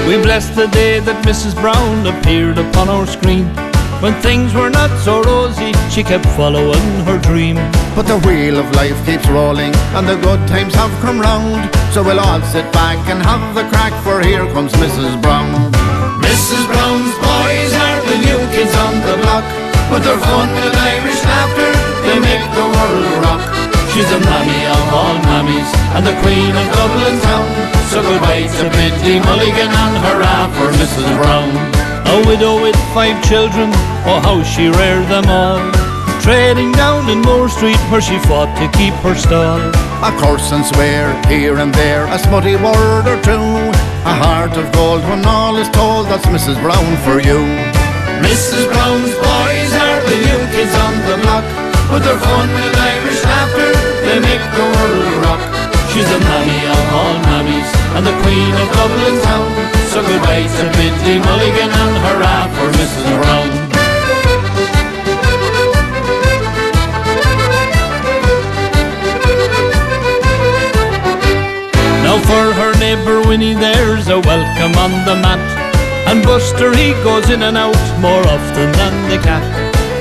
We bless the day that Mrs. Brown appeared upon our screen. When things were not so rosy, she kept following her dream. But the wheel of life keeps rolling and the good times have come round, so we'll all sit back and have the crack, for here comes Mrs. Brown. Mrs. Brown's boys are the new kids on the block. With their fun and Irish laughter, they make the world rock. She's the mammy of all mammies and the queen of Dublin town. So goodbye to Biddy Mulligan and hurrah for Mrs. Brown. A widow with 5 children, oh how she reared them all, trading down in Moore Street where she fought to keep her stall. A curse and swear here and there, a smutty word or two, a heart of gold when all is told, that's Mrs. Brown for you. Mrs. Brown's boys are the new kids on the block. With their fun and Irish laughter, they make the world rock. She's the mammy of all mammies and the queen of Dublin town. So goodbye to Biddy Mulligan and hurrah for Mrs. Brown. Now for her neighbour Winnie there's a welcome on the mat, and Buster he goes in and out more often than the cat.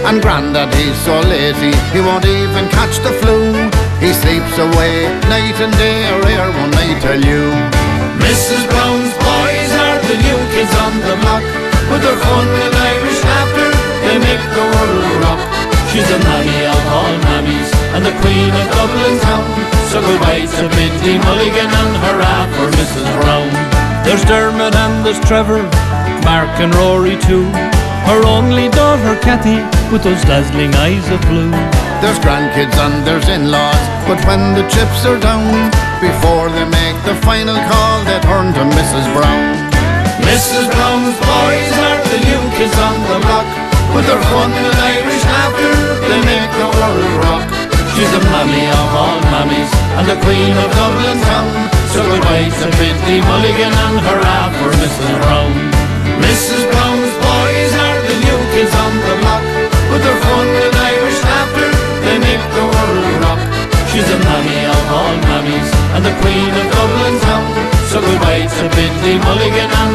And Grandad he's so lazy he won't even catch the flu. He sleeps away night and day, or air one I tell you. Mrs. Brown's boys are the new kids on the block. With their fun and Irish laughter, they make the world rock. She's the mammy of all mammies and the queen of Dublin town. So goodbye to Biddy Mulligan and hurrah for Mrs. Brown. There's Dermot and there's Trevor, Mark and Rory too. Her only daughter Cathy with those dazzling eyes of blue. There's grandkids and there's in-laws, but when the chips are down, before they make the final call, they turn to Mrs. Brown. Mrs. Brown's boys are the new kids on the block. With their fun and Irish laughter, they make the world rock. She's the mammy of all mammies and the queen of Dublin town. So goodbye to Biddy Mulligan and hurrah for Mrs. Brown. Mrs. Brown's boys are the new kids on the block. With their fun and Irish laughter, they make the world rock. She's the mammy of all mammies and the queen of Dublin town. So goodbye to Biddy Mulligan and